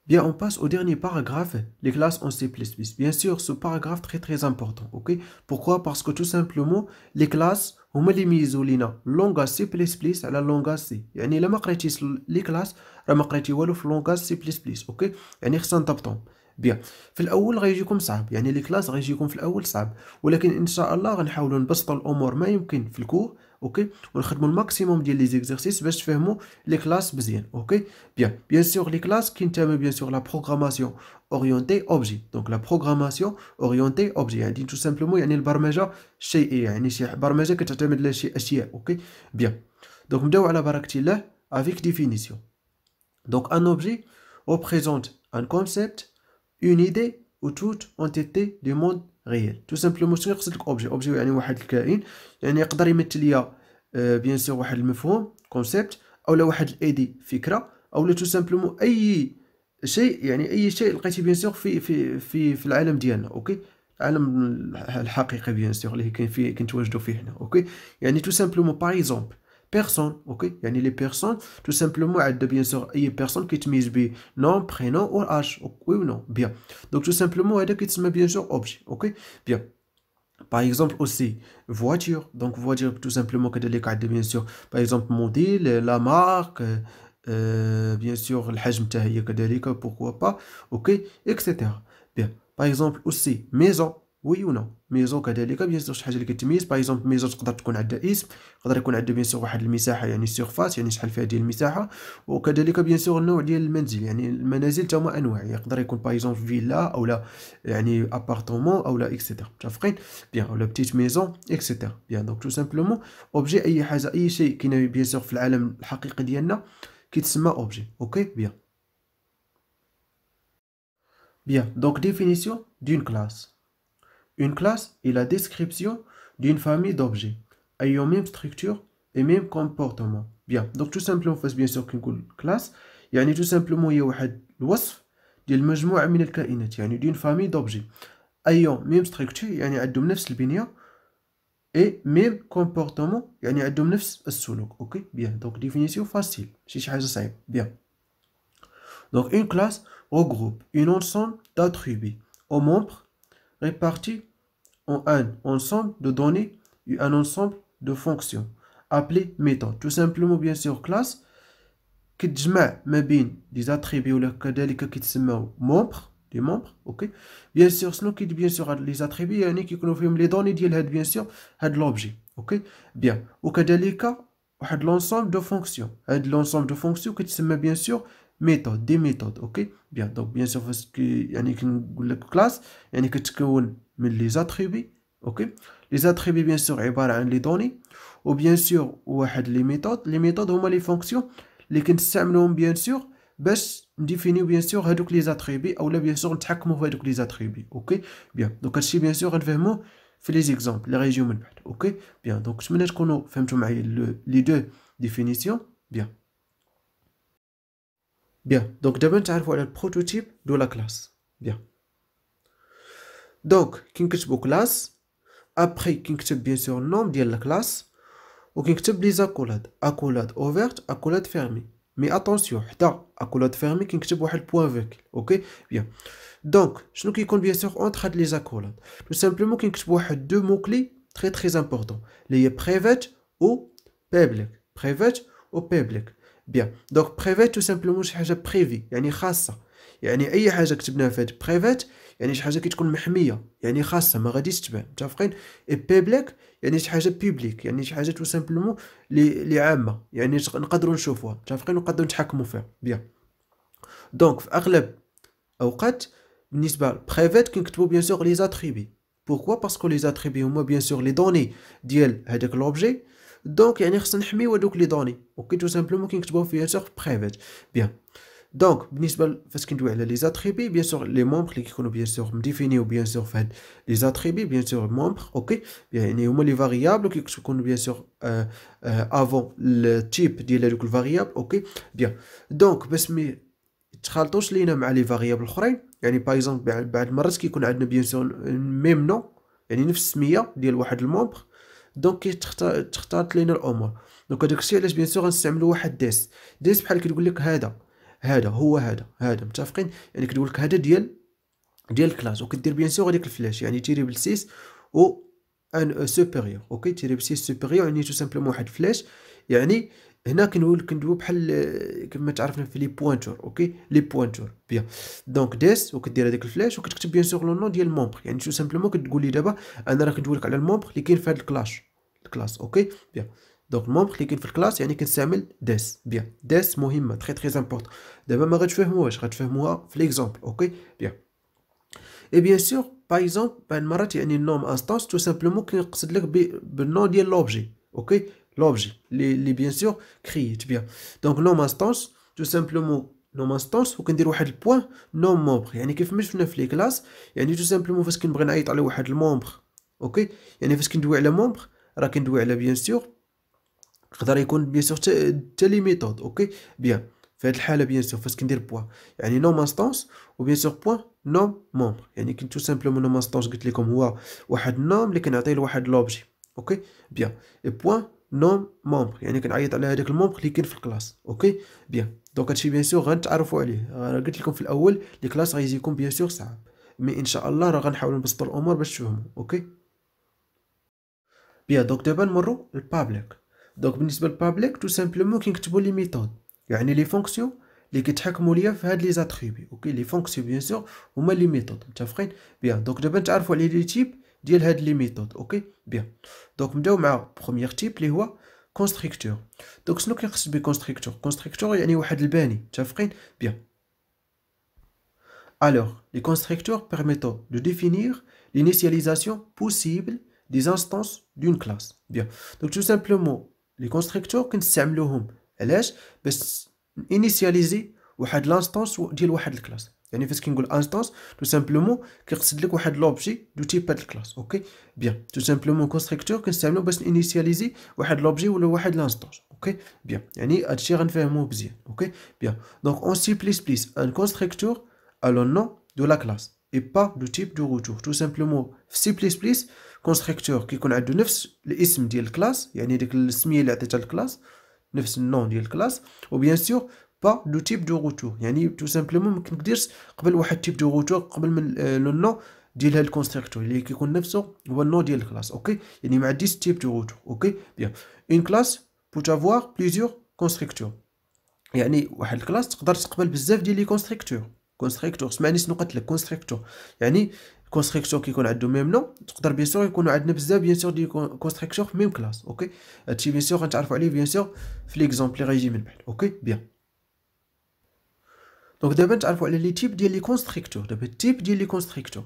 Bien, on passe au dernier paragraphe, les classes en C++. Bien sûr, ce paragraphe très important, ok? Pourquoi? Parce que tout simplement, les classes, هما اللي يميزوا لينا langage C++ على langage C. يعني إلا ما قريتيش les classes راه ما قريتي والو في langage C++, ok? يعني خصنا نضبطهم. بيان، في الاول غيجيكم صعب، يعني لي كلاس غيجيكم في الاول صعب، ولكن ان شاء الله غنحاولوا نبسطوا الامور ما يمكن في الكور، اوكي، ونخدموا الماكسيموم ديال لي زيكزرسيس باش تفهموا لي كلاس مزيان، اوكي. بيان سور لي كلاس كينتمي بيان سور لا بروغراماسيون اورينتي اوبجي. دونك لا بروغراماسيون اورينتي اوبجي يعني تو سامبلومون يعني البرمجه الشيئيه، يعني شي برمجه كتعتمد على شي اشياء، اوكي. بيان، دونك نبداو على بركه الله افيك ديفينيسيون. دونك ان اوبجي représente un concept, une idée ou toute entité du monde réel. Tout simplement شنو يقصد لك اوبجي؟ اوبجي يعني واحد الكائن، يعني يقدر يمثل ليا بيان سور واحد المفهوم كونسيبت، اولا واحد الايدي فكره، اولا تو سامبلومون اي شيء، يعني اي شيء لقيتي بيان سور في العالم ديالنا، اوكي، العالم الحقيقي بيان سور اللي كاين فيه كنتواجدوا فيه هنا، اوكي. يعني تو سامبلومون باغ اكزومبل personne, ok, يعني les personnes tout simplement عندنا bien sûr اي personne كيتميز ب nom prénom ou âge, oui ou non, bien. Donc tout simplement هذا كيتسمى bien sûr objet, ok, bien. Par exemple aussi voiture, donc voiture tout simplement كذلك عندنا bien sûr par exemple modèle, la marque, bien sûr الحجم تاع هي كذلك pourquoi pas, ok, etc. bien. Par exemple aussi maison, وي و نو، ميزون كذلك بيان سور شي حاجه اللي كتميز. باغ اكزومبل ميزون تقدر تكون عندها اسم، يقدر يكون عندها بيان سور واحد المساحه يعني سيرفاس، يعني شحال فيها ديال المساحه، وكذلك بيان سور النوع ديال المنزل، يعني المنازل تا هما انواع، يقدر يكون باغ اكزومبل فيلا اولا يعني ابارتمون اولا اكسيتيرا، متفقين؟ بيان، اولا بتيت ميزون اكسيتيرا. بيان، دونك تو سامبلومون اوبجي اي حاجه اي شيء كاين بيان سور في العالم الحقيقي ديالنا كيتسمى اوبجي، اوكي. بيان بيان، دونك ديفينيسيون دون كلاس. Une classe est la description d'une famille d'objets ayant même structure et même comportement. Bien, donc tout simplement فاش bien sûr كنقول classe يعني tout simplement هي واحد الوصف ديال مجموعة من الكائنات، يعني d'une famille d'objets ayant même structure يعني عندهم نفس البنية et même comportement يعني عندهم نفس السلوك، اوكي. bien donc définition facile ماشي شي حاجة صعيبة. bien donc une classe regroupe un ensemble d'attributs aux membres répartis en un ensemble de données et un ensemble de fonctions appelées méthodes. Tout simplement bien sûr classe كتجمع ما بين des attributs ولا كذلك كيتسموا membres des membres، اوكي. bien sûr شنو كيدير bien sûr هاد les attributs يعني كيكونوا فيهم لي دوني ديال هاد bien sûr هاد لوبجي، اوكي. bien وكذلك واحد لونسومبل دو فونكسيون، هاد لونسومبل دو فونكسيون كيتسمى bien sûr méthode des méthodes، اوكي. bien donc bien sûr فاش يعني كنقول لك كلاس يعني كتكون من لي زاتريبي، اوكي. لي زاتريبي بيان سور عباره عن لي دوني، و بيان سور واحد لي ميثود. لي ميثود هما لي فونكسيون اللي كنستعملوهم بيان سور باش نديفينيو بيان سور هادوك لي زاتريبي، اولا بيان سور نتحكموا في هادوك لي زاتريبي، اوكي. بيان دونك هادشي بيان سور غنفهموه في لي زيكزامبل اللي غيجيو من بعد، اوكي. بيان دونك نتمنى تكونوا فهمتوا معايا لي دو ديفينيسيون. بيان بيان دونك دابا نتعرفوا على البروتوتيب دو لا كلاس. بيان دونك كنكتبوا كلاس، ابري كنكتب بيان سور النوم ديال الكلاس، وكنكتب لي زاكولاد، اكولاد اوفرت اكولاد فيرمي. مي اتونسيون حتى اكولاد فيرمي كنكتب واحد بوين فيركل، اوكي. بيان دونك شنو كيكون بيان سور اونتر هاد لي زاكولاد؟ تو سامبلومون كنكتب واحد دو مو كلي تري امبورطون اللي هي بريفيت و بابليك، بريفيت و بابليك. بيان دونك بريفيت تو سامبلومون شي حاجه بريفي يعني خاصه، يعني اي حاجه كتبناها في هاد بريفيت يعني شي حاجه كتكون محميه يعني خاصه ما غاديش تبان، متفقين؟ اي بابليك يعني شي حاجه بيبليك يعني شي حاجه تو سامبلومون لي عامه، يعني نقدروا نشوفوها، متفقين، ونقدروا نتحكموا فيها. بيان دونك في اغلب اوقات بالنسبه للبريفيت كنكتبوا بيان سور لي زاتريبي. بوركوا؟ باسكو لي زاتريبي هما بيان سور لي دوني ديال هذاك لوبجي، دونك يعني خصنا نحميو هذوك لي دوني، اوكي. تو سامبلومون كنكتبوها بيان سور بريفيت. بيان دونك بالنسبه فاش كندوي على لي زاتريبي بيان سور لي مومبر اللي كيكونوا بيان سور مديفينيو بيان سور في هاد لي زاتريبي بيان سور مومبر، اوكي. يعني هما لي فاريابل كيكونوا بيان سور افون التيب ديال هذوك الفاريابل، اوكي. بيان دونك باش مي تخلطوش لينا مع لي فاريابل اخرين، يعني باغ اكزومبل بعض المرات كيكون عندنا بيان سور ميم نو يعني نفس السميه ديال واحد المومبر، دونك تختار لينا الامور. دونك هذاك الشيء علاش بيان سور غنستعملوا واحد ديس بحال كتقول لك هذا هذا هو هذا متفقين. يعني كتقول لك هذا ديال الكلاس، وكدير بيان سور هذيك الفلاش، يعني تيري بال 6 و ان سوبيريور. اوكي تيري بال 6 سوبيريور يعني تو سامبلومون واحد فلاش. يعني هنا كندويو بحال كما تعرفنا في لي بوينتور. اوكي لي بوينتور بيان. دونك ديس وكدير هذاك الفلاش وكتكتب بيان سور لو نون ديال المومبر، يعني تو سامبلومون كتقول لي دابا انا راه كندوي لك على المومبر اللي كاين في هذا الكلاس. اوكي بيان. دونك المومبر اللي كاين في الكلاس يعني كنستعمل ديس. بيان ديس مهمه تري امبورطون. دابا ما غتفهموهاش، غتفهموها في ليكزامبل. اوكي بيان. Et bien sûr, par exemple, بعد مرات يعني النوم انستانس تو سامبلومون كيقصد لك بالنون ديال لوبجي. اوكي لوبجي اللي بيان سور كرييت بيان. دونك نوم انستانس تو سامبلومون نوم انستانس وكندير واحد البوان نوم مومبر، يعني كيف ما شفنا في لي كلاس. يعني تو سامبلومون فاش كنبغي نعيط على واحد المومبر. اوكي يعني فاش كندوي على مومبر راه كندوي على بيان سور يقدر يكون بيان سور حتى لي ميثود. اوكي بيان. في هذه الحاله بيان سور فاش كندير بوان يعني نوم انستانس وبيان سور بوان نوم مومبر، يعني كنت تو سامبلومون نوم انستانس قلت لكم هو واحد النوم اللي كنعطيه لواحد لوبجي. اوكي بيان. اي بوان نوم مومبر يعني كنعيط على هذاك المومبر اللي كاين في الكلاس. اوكي بيان. دونك هادشي بيان سور غنتعرفوا عليه. قلت لكم في الاول لي كلاس غيجيكم بيان سور صعب، مي ان شاء الله راه غنحاولوا نبسطوا الامور باش تفهموا. اوكي بيان. دونك دابا نمروا للبابليك. دونك بالنسبه للبابليك تو سامبلومون كنكتبوا لي ميثود، يعني لي فونكسيون اللي كيتحكموا ليا في هاد لي زاتريبي. اوكي لي فونكسيون بيان سور هما لي ميثود متفقين. بيان. دونك دابا نتعرفوا على لي تيب ديال هاد لي ميثود. اوكي بيان. دونك نبداو مع بروميير تيب اللي هو كونستركتور. دونك شنو كيقصد بكونستركتور؟ كونستركتور يعني واحد الباني متفقين. بيان. Alors, les constructeurs permettent de définir l'initialisation possible des instances d'une classe. Bien. Donc tout simplement, les constructeurs كنستعملوهم علاش؟ باش initialiser واحد l'instance ديال واحد الكلاس. يعني فاش كنقول انستانس تو سامبلومون كيقصد لك واحد لوبجي دو تيب هاد الكلاس. اوكي بيان. تو سامبلومون كونستركتور كنستعملو باش انيسياليزي واحد لوبجي ولا واحد لانستانس. اوكي بيان. يعني هادشي غنفهموه مزيان. اوكي بيان. دونك اون سي بليس بليس ان كونستركتور a le nom de la classe et pas du type de retour. Tout simplement في C++ constructeur كيكون عنده نفس الاسم ديال الكلاس، يعني ديك السميه اللي عطيتها الكلاس نفس النون ديال الكلاس، وبيان سور با دو تيب دو روتور. يعني تو سامبلومون ما كنديرش قبل واحد تيب دو روتور قبل من لو نون ديال هاد الكونستركتور اللي كيكون نفسه هو النون ديال الكلاس. اوكي يعني ما عنديش تيب دو روتور. اوكي بيان. اون كلاس بوت افوار بليزيور كونستركتور، يعني واحد الكلاس تقدر تقبل بزاف ديال لي كونستركتور. كونستركتور سمعني شنو قلت لك كونستركتور يعني كونستركتور كيكون عنده ميم نو، تقدر بيان سور يكونوا عندنا بزاف بيان سور دي كونستركتور في ميم كلاس. اوكي هادشي بيان سور غنتعرفوا عليه بيان سور في ليكزامبل اللي غيجي من بعد. اوكي بيان. دونك دابا نتعرفوا على لي تيب ديال لي كونستركتور. دابا التيب ديال لي كونستركتور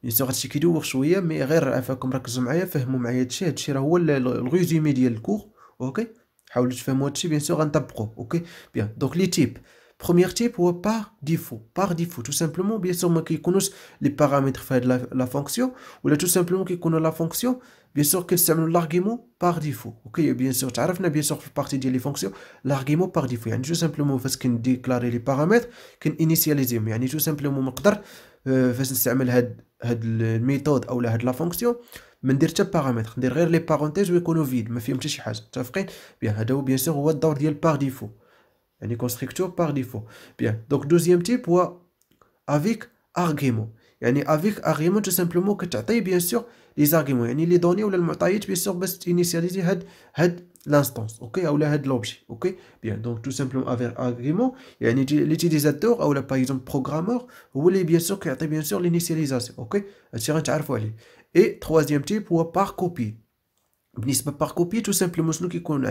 بيان سور هادشي كيدوخ شويه، مي غير عافاكم ركزوا معايا فهموا معايا هادشي راه هو الريزومي ديال الكور. اوكي حاولوا تفهموا هادشي بيان سور غنطبقوه. اوكي بيان. دونك لي تيب premier type هو par défaut tout simplement bien sûr ما كيكونوش لي بارامتر في هاد لا فونكسيون، ولا tout simplement كيكونوا لا فونكسيون bien sûr كنستعملوا l'argument par défaut. اوكي bien sûr تعرفنا bien sûr في البارتي ديال لي فونكسيون l'argument par défaut يعني tout simplement فاش كنديكلاري لي بارامتر كنينيسياليزيهم، يعني tout simplement نقدر فاش نستعمل هاد الميثود اولا هاد لا فونكسيون ما ندير حتى بارامتر، ندير غير لي بارونتيز ويكونوا فيد ما فيهم حتى شي حاجه. متفقين بيان. هذا هو bien sûr هو الدور ديال par défaut يعني constructeur par défaut. Bien. Donc deuxième type هو avec argument. يعني avec argument tout simplement كتعطي bien sûr les arguments يعني les données ولا المعطيات bien sûr باش تينيسياليزي هاد l'instance. اوكي اولا هاد l'objet. اوكي bien. Donc tout simplement avec argument يعني l'utilisateur اولا par exemple programmeur هو اللي bien sûr كيعطي bien sûr l'initialisation. اوكي هادشي غنتعرفوا عليه. et troisième type هو par copie. بالنسبه بار كوبي تو سامبلومون شنو كيكون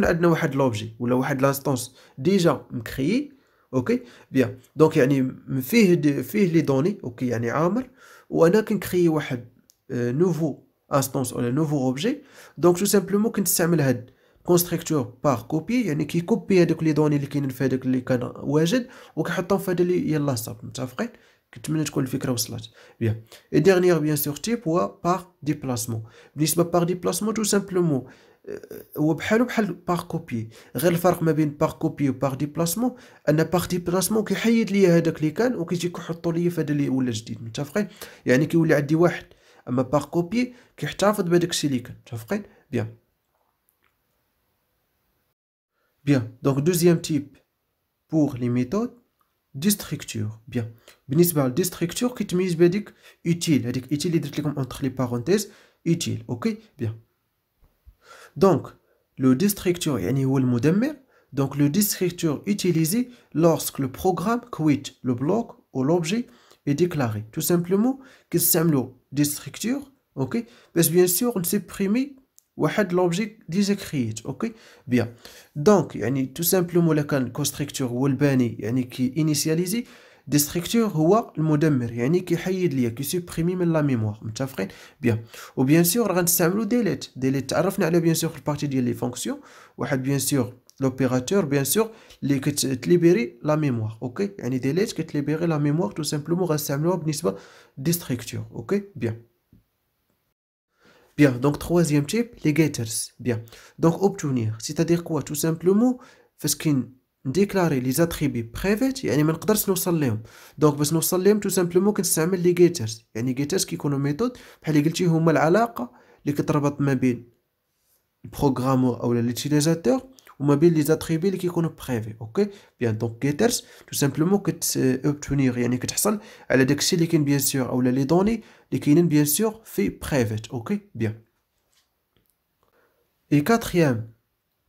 عندنا واحد لوبجي ولا واحد لانستونس ديجا مكريي. اوكي بيان. دونك يعني فيه لي دوني. اوكي يعني عامر، وانا كنكريي واحد نوفو انستونس ولا نوفو اوبجي. دونك تو سامبلومون كنستعمل هاد كونستركتور بار كوبي يعني كيكوبي هذوك لي دوني اللي كاينين في هذاك اللي كان واجد وكيحطهم في هذا اللي يلاه صاب. متفقين؟ كنتمنى تكون الفكره وصلت. بيان. اي ديرنيير بيان سور تيب هو بار ديبلاسمون. بالنسبه بار ديبلاسمون تو سامبلومون هو بحال بار كوبي، غير الفرق ما بين بار كوبي و بار ديبلاسمون ان بار ديبلاسمون كيحيد لي هذاك اللي كان وكيجي كيحطوا لي في هذا اللي ولا جديد. متفقين؟ يعني كيولي عندي واحد. اما بار كوبي كيحتفظ بهذاك الشيء اللي كان. متفقين؟ بيان. بيان. دونك دوزيام تيب pour les méthodes دي structure bien بالنسبة لدي structure كيتميز بهاديك utile هاديك utile اللي درت لكم entre les parenthèses utile اوكي bien donc le destructure يعني هو المدمر donc le destructure utilisé lorsque le programme quitte le bloc ou l'objet est déclaré tout simplement كنستعملو destructure اوكي باش bien sûr نسبريمي واحد لوبجي ديجا كرييت اوكي بيان دونك يعني تو سامبلومون الا كان كونستركتور هو الباني يعني كي انيسياليزي ديستركتور هو المدمر يعني كيحيد ليا كيسوبريمي من لا ميموار متفقين بيان وبيان سور غنستعملو ديليت تعرفنا على بيان سور في البارتي ديال لي فونكسيون واحد بيان سور لوبيراتور بيان سور اللي كتليبيري لا ميموار اوكي يعني ديليت كتليبيري لا ميموار تو سامبلومون غنستعملوها بالنسبه ديستركتور اوكي بيان Bien, donc troisième type, les getters. Bien, donc obtenir, c'est-à-dire quoi? Tout simplement, parce qu'on déclare les attributs privés, يعني ما نقدرش نوصل لهم. Donc باش نوصل لهم tout simplement كنستعمل les getters. يعني getters كيكونوا ميثود بحال اللي قلتي هما العلاقة اللي كتربط ما بين البروغرامور أو l'utilisateur وما بين les attributs اللي كيكونوا privés. اوكي؟ Bien, donc getters tout simplement obtenir يعني كتحصل على داكشي اللي كاين bien sûr أو les données اللي كاينين bien sûr في private. اوكي؟ Bien. Et quatrième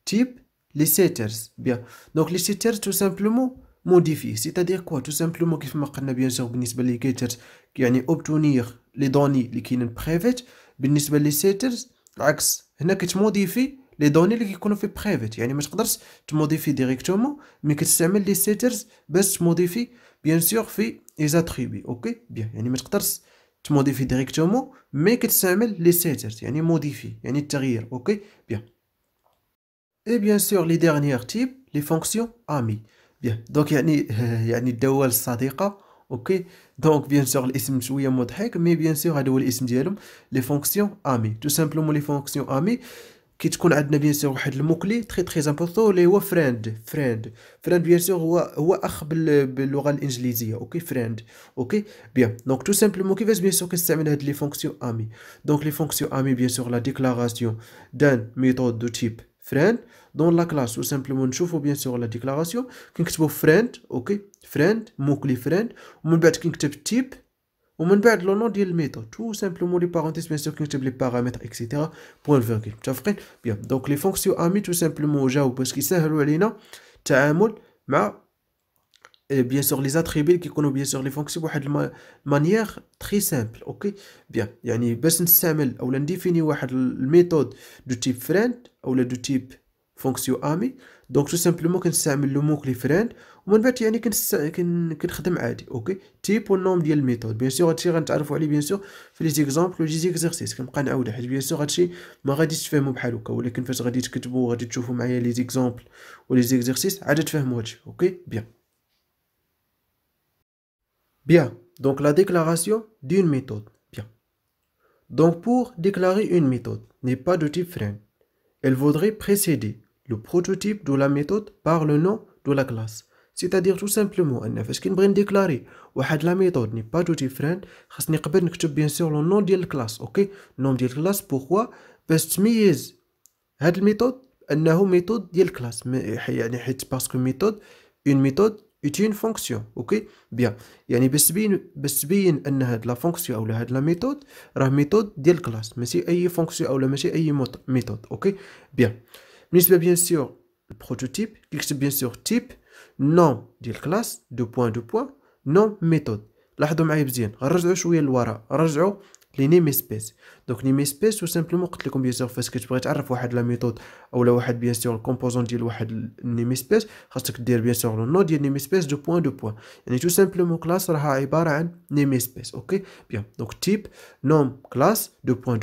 type, les setters. Bien. Donc les setters tout simplement modifient. C'est-à-dire quoi? Tout simplement كيف ما قلنا bien sûr بالنسبة لي getters يعني obtenir les données اللي كاينين private بالنسبة لي setters العكس هنا كتموديفي لي دوني اللي كيكونوا في برايفت يعني ما تقدرش تموديفي ديريكتومون مي كتستعمل لي سيترز باش تموديفي بيان سور في لي زاتريبي اوكي بيان يعني ما تقدرش تموديفي ديريكتومون مي كتستعمل لي سيترز يعني موديفي يعني التغيير اوكي بيان اي بيان سور لي ديرنيير تيب لي فونكسيون امي بيان دونك يعني الدوال الصديقه اوكي دونك بيان سور الاسم شويه مضحك مي بيان سور هذا هو الاسم ديالهم لي فونكسيون امي تو سامبلومون لي فونكسيون امي كي تكون عندنا بيان سور واحد الموكلي تري امبورطون اللي هو فريند بيان سور هو اخ باللغه الانجليزيه اوكي فريند اوكي بيان دونك تو سامبلومون كيفاش بيان سور كنستعمل هاد لي فونكسيون امي دونك لي فونكسيون امي بيان سور لا ديكلاراسيون دان ميثود دو تيب فريند دون لا كلاس تو سامبلومون نشوفو بيان سور لا ديكلاراسيون كنكتبو فريند اوكي فريند موكلي فريند ومن بعد كنكتب تيب ومن بعد لو نون ديال الميثود تو سامبلومون لي بارونتيز بيان سور كنكتب لي بارامتر اكسيتيرا بوين فيرغول متفقين بيان دونك لي فونكسيون امي تو سامبلومون جاو باش كيسهلوا علينا التعامل مع بيان سور لي زاتريبي كيكونوا بيان سور لي فونكسيون بواحد مانيير تري سامبل اوكي بيان يعني باش نستعمل اولا نديفيني واحد الميثود دو تيب فريند اولا دو تيب فونكسيون امي دونك تو سامبلومون كنستعمل لو موكلي فريند ومن بعد يعني كنخدم عادي اوكي تيب والنوم ديال الميثود بيان سور هادشي غنتعرفوا عليه بيان سور في لي زيكزامبل و لي زيكزيرسيس كنبقى نعاودها حيت بيان سور هادشي ما غاديش تفهموا بحال هكا ولكن فاش غادي تكتبوا غادي تشوفوا معايا لي زيكزامبل و لي زيكزيرسيس عاد تفهموا هادشي اوكي بيان donc la déclaration d'une méthode bien donc pour déclarer une méthode n'est pas de type friend elle vaudrait précéder le prototype de la méthode par le nom de la classe. C'est-à-dire tout simplement أن فاش كنبغي نديكلاري واحد لا ميثود ني با دو تيب فريند خاصني قبل نكتب بيان سور لو نون ديال الكلاس اوكي نون ديال الكلاس بوركوا باش تميز هاد الميثود انه ميثود ديال الكلاس يعني حيت باسكو ميثود اون ميثود est une fonction اوكي بيان يعني باش تبين ان هاد لا فونكسيون اولا هاد لا ميثود راه ميثود ديال الكلاس ماشي اي فونكسيون اولا ماشي اي ميثود اوكي بيان بالنسبه بيان سور البروتوتيب كيكتب بيان سور تيب نوم ديال الكلاس دو بوين نوم ميثود لاحظوا معايا مزيان غنرجعوا شويه للوراء رجعوا لي نيم سبيس دونك نيم سبيس تو سامبلومون قلت لكم بيان سور فاش كتبغي تعرف واحد لا ميثود اولا واحد بيان سور الكومبوزون ديال واحد النيم سبيس خاصك دير بيان سور لو نو ديال نيم سبيس دو بوين يعني تو سامبلومون كلاس راها عباره عن نيم سبيس اوكي بيان دونك تيب نوم كلاس دو بوين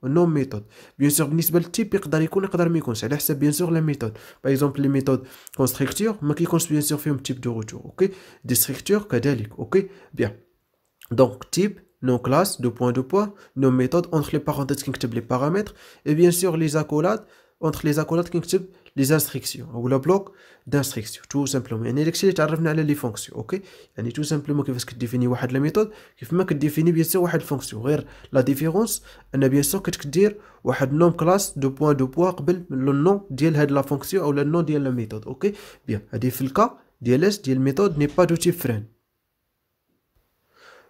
نوم ميثود بيان سور بالنسبه للتيب يقدر ما يكونش على حسب بيان سور لا ميثود باغ اكزومبل لي ميثود كونستركتور ما كيكونش بيان سور فيهم تيب دو روتور اوكي ديستركتور كذلك اوكي بيان دونك تيب non classe, deux points, nos méthodes, entre les parenthèses qui les paramètres, et bien sûr les accolades, entre les accolades qui les instructions, ou le bloc d'instructions, tout simplement. يعني داكشي اللي تعرفنا على لي فونكسيون، اوكي؟ يعني tout simplement كيفاش كديفيني واحد لا ميثود، كيف ما كديفيني بيان سور واحد الفونكسيون، غير لا ديفيرونس ان بيان سور كتدير واحد نوم كلاس دو بوين قبل لو نون ديال هاد لا فونكسيون او النون ديال لا ميثود، اوكي؟ بيان، هادي في الكا ديال اش ديال ميثود ني با دو تيب فريند.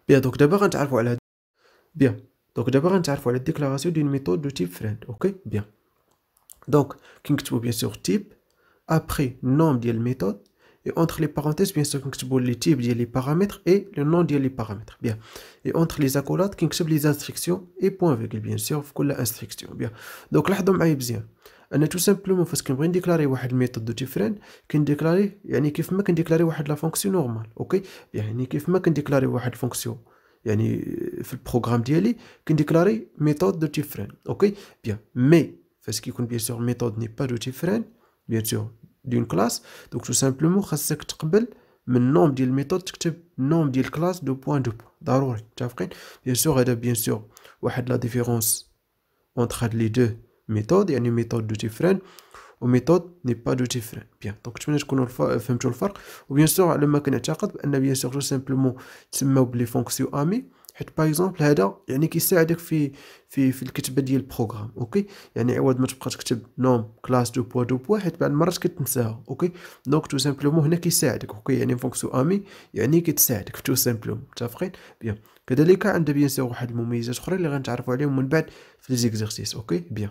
بيان دونك دابا غنتعرفوا على بيان دونك دابا غنتعرفوا على الديكلاراسيون ديال ميثود دو تيب فريند. اوكي بيان دونك كنكتبوا بيان سور تيب ابري نوم ديال الميثود et entre les parenthèses bien sûr كنكتبوا les types ديال les paramètres et le nom ديال les paramètres. bien et entre les accolades كنكتب les instructions et point virgule bien sûr في كل instruction. bien دونك لاحظوا معايا مزيان انا تو سامبلومون فاش كنبغي نديكلاري واحد الميثود دو تيب فريند كنديكلاري يعني كيف ما كنديكلاري واحد لا فونكسيون نورمال. اوكي يعني كيف ما كنديكلاري واحد الفونكسيون يعني في البروغرام ديالي كنديكلاري ميثود دو تيب فريند. اوكي بيان مي فاش كيكون بيان سور ميثود ني با دو تيب فريند بيان سور دون كلاس دونك تو سامبلومون خاصك تقبل من نوم ديال الميثود تكتب نوم ديال كلاس دو بوين دو بوين ضروري متفقين. بيان سور هذا بيان سور واحد لا ديفيرونس اونتر هاد لي دو ميثود يعني ميثود دو تيب فريند و ميثود ني با دو تيب فريند. بيان دونك نتمنى تكونوا فهمتوا الفرق. وبيان سور على ما كنعتقد بان بيان سور تو سامبلومون تسماو بلي فونكسيون امي حيت باغ اكزومبل هذا يعني كيساعدك في الكتابه ديال البروغرام. اوكي يعني عوض ما تبقى تكتب نوم كلاس دو بوا حيت بعض المرات كتنساها. اوكي دونك تو سامبلومون هنا كيساعدك. اوكي يعني فونكسيون امي يعني كتساعدك تو سامبلومون متفقين. بيان كذلك عندها بيان سور واحد المميزات اخرى اللي غنتعرفوا عليهم من بعد في لي زيكزارسيس. اوكي بيان.